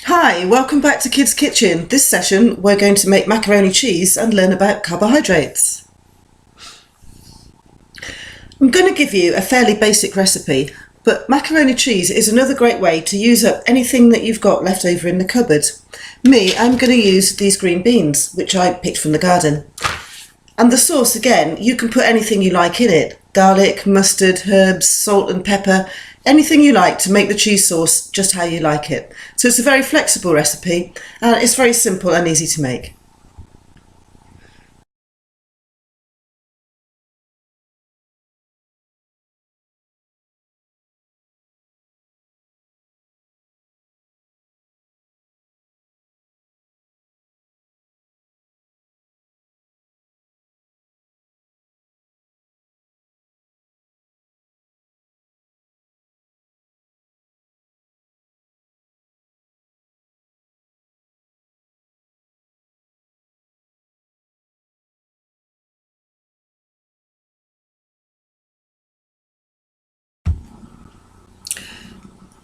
Hi, welcome back to Kids Kitchen. This session we're going to make macaroni cheese and learn about carbohydrates. I'm going to give you a fairly basic recipe, but macaroni cheese is another great way to use up anything that you've got left over in the cupboard. I'm going to use these green beans, which I picked from the garden. And the sauce, again, you can put anything you like in it. Garlic, mustard, herbs, salt and pepper, anything you like to make the cheese sauce just how you like it. So it's a very flexible recipe and it's very simple and easy to make.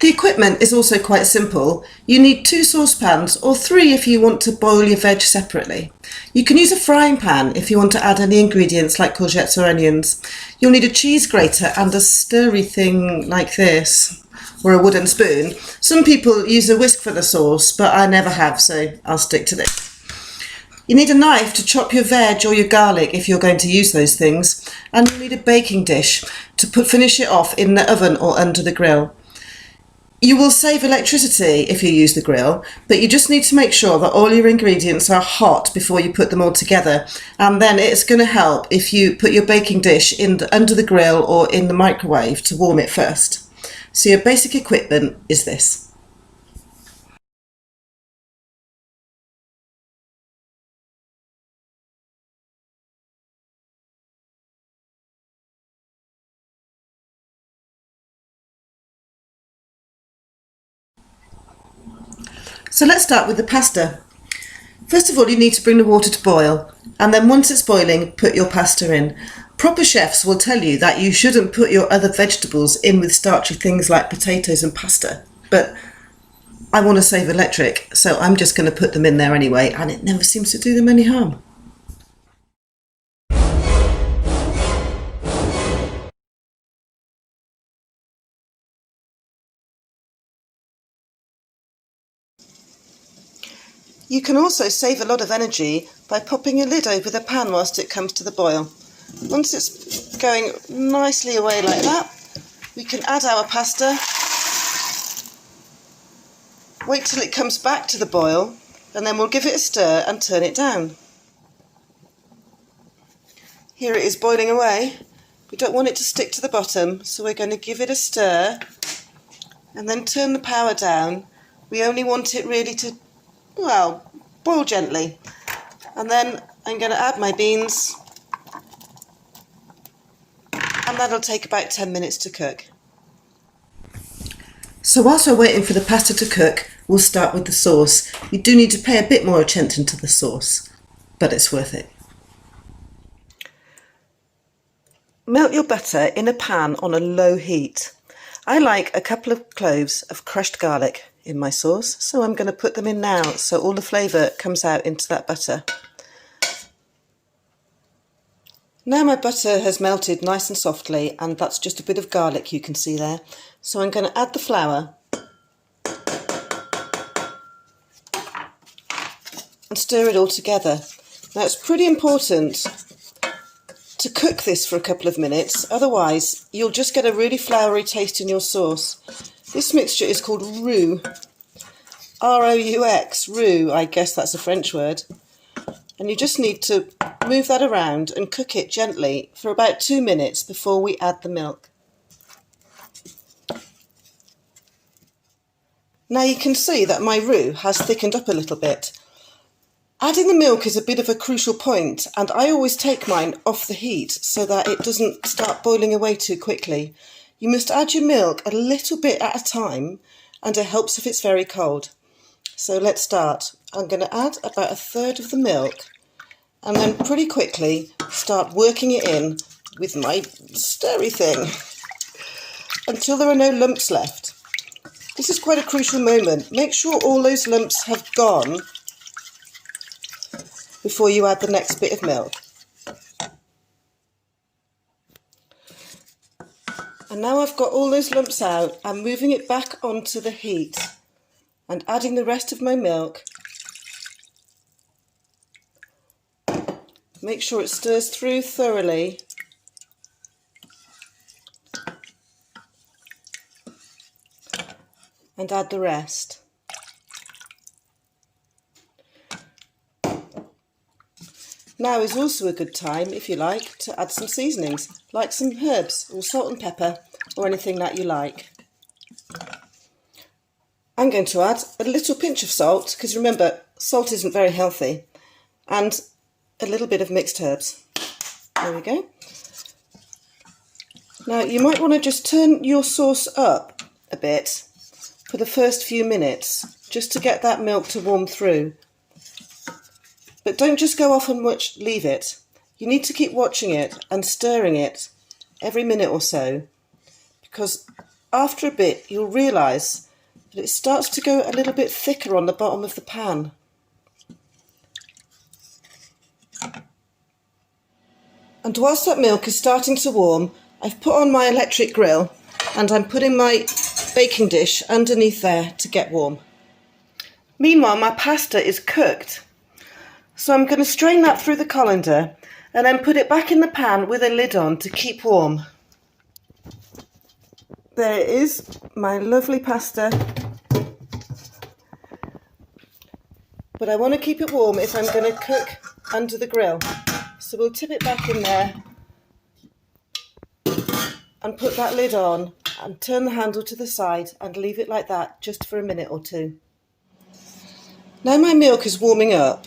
The equipment is also quite simple. You need 2 saucepans or 3 if you want to boil your veg separately. You can use a frying pan if you want to add any ingredients like courgettes or onions. You'll need a cheese grater and a stirry thing like this, or a wooden spoon. Some people use a whisk for the sauce, but I never have, so I'll stick to this. You need a knife to chop your veg or your garlic if you're going to use those things, and you'll need a baking dish to finish it off in the oven or under the grill. You will save electricity if you use the grill, but you just need to make sure that all your ingredients are hot before you put them all together, and then it's going to help if you put your baking dish under the grill or in the microwave to warm it first. So your basic equipment is this. So let's start with the pasta. First of all, you need to bring the water to boil, and then once it's boiling, put your pasta in. Proper chefs will tell you that you shouldn't put your other vegetables in with starchy things like potatoes and pasta, but I want to save electric, so I'm just going to put them in there anyway, and it never seems to do them any harm. You can also save a lot of energy by popping a lid over the pan whilst it comes to the boil. Once it's going nicely away like that, we can add our pasta, wait till it comes back to the boil, and then we'll give it a stir and turn it down. Here it is boiling away. We don't want it to stick to the bottom, so we're going to give it a stir and then turn the power down. We only want it really to, well, boil gently. And then I'm going to add my beans, and that'll take about 10 minutes to cook. So whilst we're waiting for the pasta to cook, we'll start with the sauce. You do need to pay a bit more attention to the sauce, but it's worth it. Melt your butter in a pan on a low heat. I like a couple of cloves of crushed garlic in my sauce, so I'm going to put them in now so all the flavour comes out into that butter. Now my butter has melted nice and softly, and that's just a bit of garlic you can see there. So I'm going to add the flour and stir it all together. Now it's pretty important to cook this for a couple of minutes, otherwise you'll just get a really floury taste in your sauce. This mixture is called roux, R-O-U-X, roux, I guess that's a French word. And you just need to move that around and cook it gently for about 2 minutes before we add the milk. Now you can see that my roux has thickened up a little bit. Adding the milk is a bit of a crucial point, and I always take mine off the heat so that it doesn't start boiling away too quickly. You must add your milk a little bit at a time, and it helps if it's very cold. So let's start. I'm going to add about 1/3 of the milk, and then pretty quickly start working it in with my stirry thing until there are no lumps left. This is quite a crucial moment. Make sure all those lumps have gone before you add the next bit of milk. And now I've got all those lumps out, I'm moving it back onto the heat and adding the rest of my milk. Make sure it stirs through thoroughly. And add the rest. Now is also a good time, if you like, to add some seasonings, like some herbs or salt and pepper or anything that you like. I'm going to add a little pinch of salt, because remember, salt isn't very healthy, and a little bit of mixed herbs. There we go. Now you might want to just turn your sauce up a bit for the first few minutes, just to get that milk to warm through. But don't just go off and leave it. You need to keep watching it and stirring it every minute or so, because after a bit you'll realise that it starts to go a little bit thicker on the bottom of the pan. And whilst that milk is starting to warm, I've put on my electric grill and I'm putting my baking dish underneath there to get warm. Meanwhile, my pasta is cooked. So I'm going to strain that through the colander and then put it back in the pan with a lid on to keep warm. There it is, my lovely pasta. But I want to keep it warm if I'm going to cook under the grill. So we'll tip it back in there and put that lid on and turn the handle to the side and leave it like that just for a minute or two. Now my milk is warming up.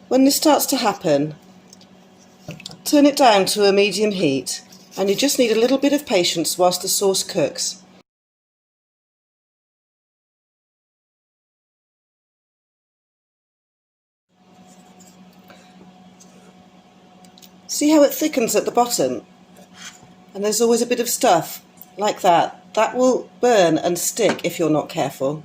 When this starts to happen, turn it down to a medium heat, and you just need a little bit of patience whilst the sauce cooks. See how it thickens at the bottom? And there's always a bit of stuff like that. That will burn and stick if you're not careful.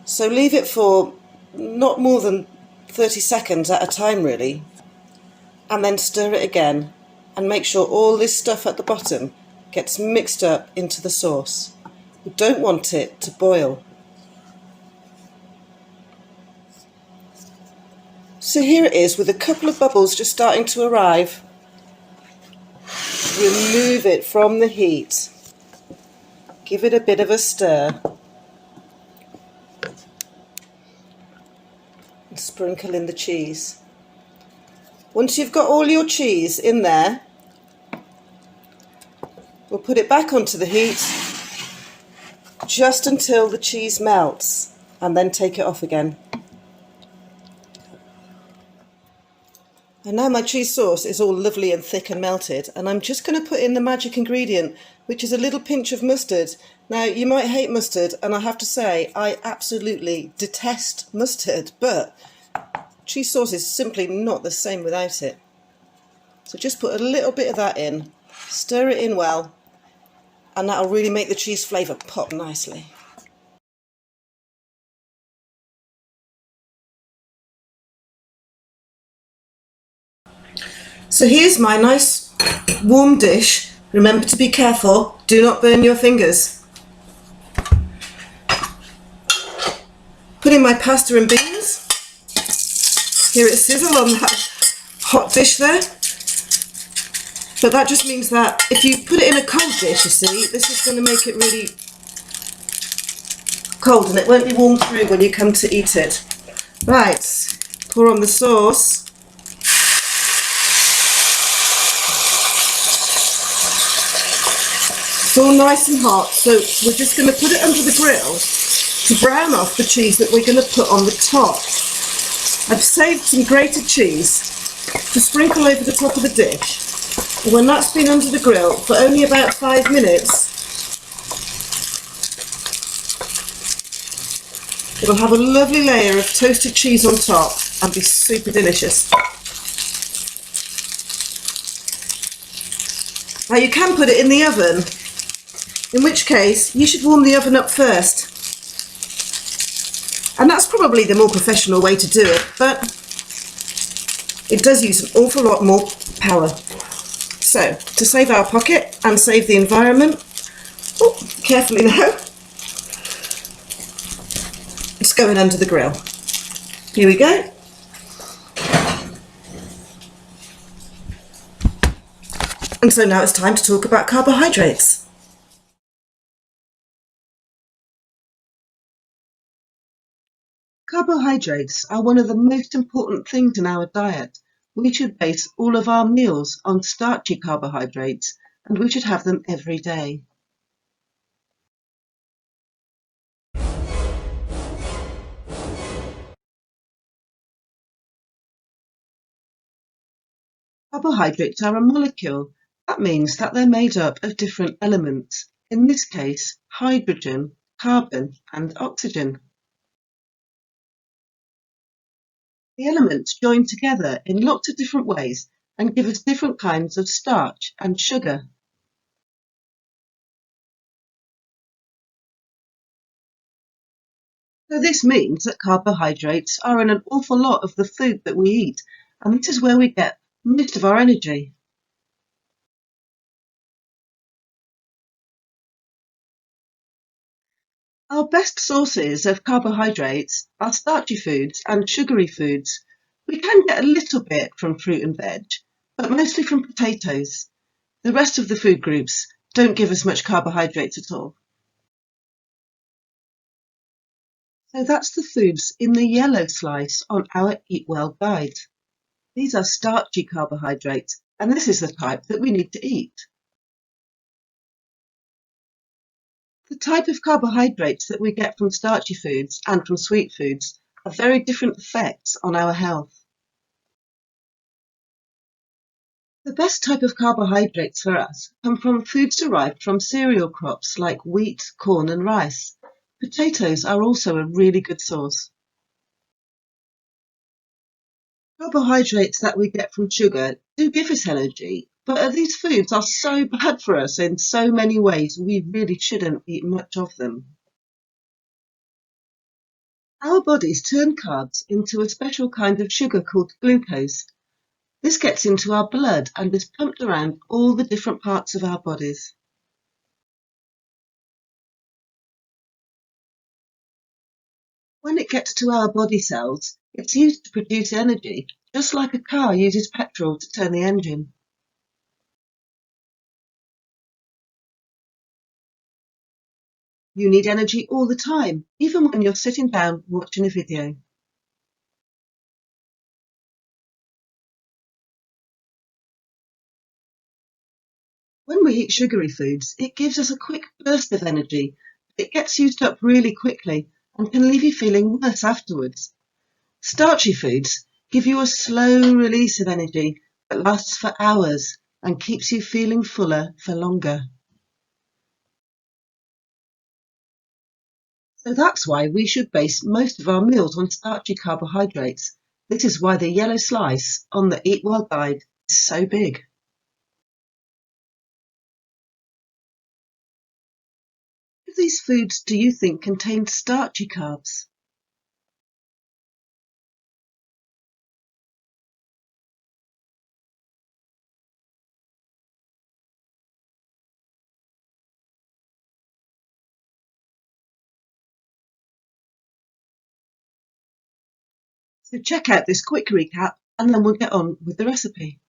So leave it for not more than 30 seconds at a time really, and then stir it again and make sure all this stuff at the bottom gets mixed up into the sauce. You don't want it to boil. So here it is with a couple of bubbles just starting to arrive. Remove it from the heat. Give it a bit of a stir. And sprinkle in the cheese. Once you've got all your cheese in there, we'll put it back onto the heat just until the cheese melts and then take it off again. And now my cheese sauce is all lovely and thick and melted, and I'm just going to put in the magic ingredient, which is a little pinch of mustard. Now you might hate mustard, and I have to say I absolutely detest mustard, but cheese sauce is simply not the same without it. So just put a little bit of that in, stir it in well, and that'll really make the cheese flavour pop nicely. So here's my nice warm dish. Remember to be careful, do not burn your fingers. Put in my pasta and beans. Hear it sizzle on that hot dish there. But that just means that if you put it in a cold dish, you see, this is going to make it really cold and it won't be warm through when you come to eat it. Right, pour on the sauce. It's all nice and hot, so we're just going to put it under the grill to brown off the cheese that we're going to put on the top. I've saved some grated cheese to sprinkle over the top of the dish. And when that's been under the grill for only about 5 minutes, it'll have a lovely layer of toasted cheese on top and be super delicious. Now you can put it in the oven in which case you should warm the oven up first. And that's probably the more professional way to do it, but it does use an awful lot more power. So, to save our pocket and save the environment, oh, carefully now, it's going under the grill. Here we go. And so now it's time to talk about carbohydrates. Carbohydrates are one of the most important things in our diet. We should base all of our meals on starchy carbohydrates, and we should have them every day. Carbohydrates are a molecule. That means that they're made up of different elements, in this case, hydrogen, carbon, and oxygen. The elements join together in lots of different ways and give us different kinds of starch and sugar. So this means that carbohydrates are in an awful lot of the food that we eat, and this is where we get most of our energy. Our best sources of carbohydrates are starchy foods and sugary foods. We can get a little bit from fruit and veg, but mostly from potatoes. The rest of the food groups don't give us much carbohydrates at all. So that's the foods in the yellow slice on our Eat Well guide. These are starchy carbohydrates, and this is the type that we need to eat. The type of carbohydrates that we get from starchy foods and from sweet foods have very different effects on our health. The best type of carbohydrates for us come from foods derived from cereal crops like wheat, corn and rice. Potatoes are also a really good source. Carbohydrates that we get from sugar do give us energy, but these foods are so bad for us in so many ways, we really shouldn't eat much of them. Our bodies turn carbs into a special kind of sugar called glucose. This gets into our blood and is pumped around all the different parts of our bodies. When it gets to our body cells, it's used to produce energy, just like a car uses petrol to turn the engine. You need energy all the time, even when you're sitting down watching a video. When we eat sugary foods, it gives us a quick burst of energy. It gets used up really quickly and can leave you feeling worse afterwards. Starchy foods give you a slow release of energy that lasts for hours and keeps you feeling fuller for longer. So that's why we should base most of our meals on starchy carbohydrates. This is why the yellow slice on the Eat Well guide is so big. Which of these foods do you think contain starchy carbs? So check out this quick recap and then we'll get on with the recipe.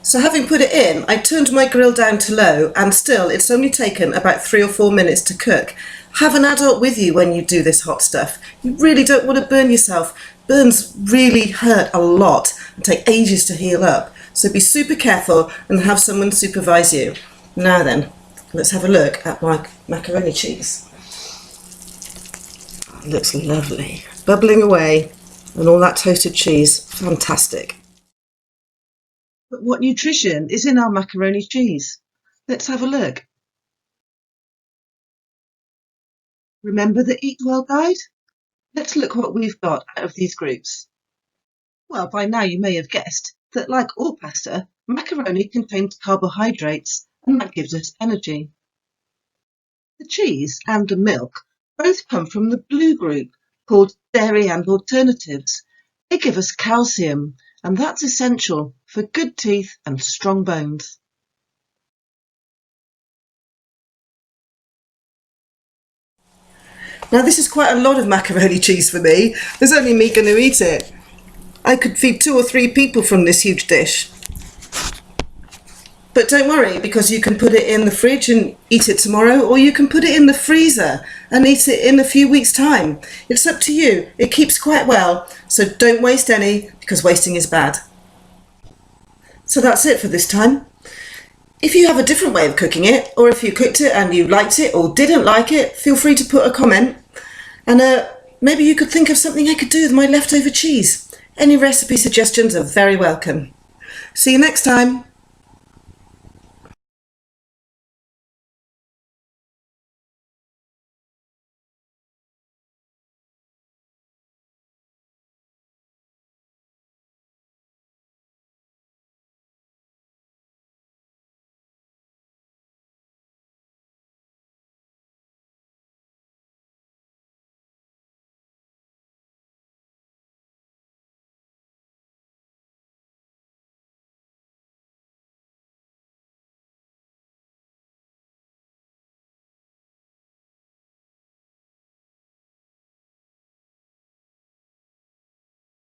So having put it in, I turned my grill down to low and still it's only taken about 3 or 4 minutes to cook. Have an adult with you when you do this hot stuff. You really don't want to burn yourself. Burns really hurt a lot and take ages to heal up. So be super careful and have someone supervise you. Now then, let's have a look at my macaroni cheese. It looks lovely. Bubbling away and all that toasted cheese. Fantastic. But what nutrition is in our macaroni cheese? Let's have a look. Remember the Eat Well guide? Let's look what we've got out of these groups. Well, by now you may have guessed that, like all pasta, macaroni contains carbohydrates, and that gives us energy. The cheese and the milk both come from the blue group, called dairy and alternatives. They give us calcium, and that's essential for good teeth and strong bones. Now this is quite a lot of macaroni cheese for me. There's only me going to eat it. I could feed 2 or 3 people from this huge dish. But don't worry, because you can put it in the fridge and eat it tomorrow, or you can put it in the freezer and eat it in a few weeks' time. It's up to you. It keeps quite well, so don't waste any, because wasting is bad. So that's it for this time. If you have a different way of cooking it, or if you cooked it and you liked it or didn't like it, feel free to put a comment. And maybe you could think of something I could do with my leftover cheese. Any recipe suggestions are very welcome. See you next time.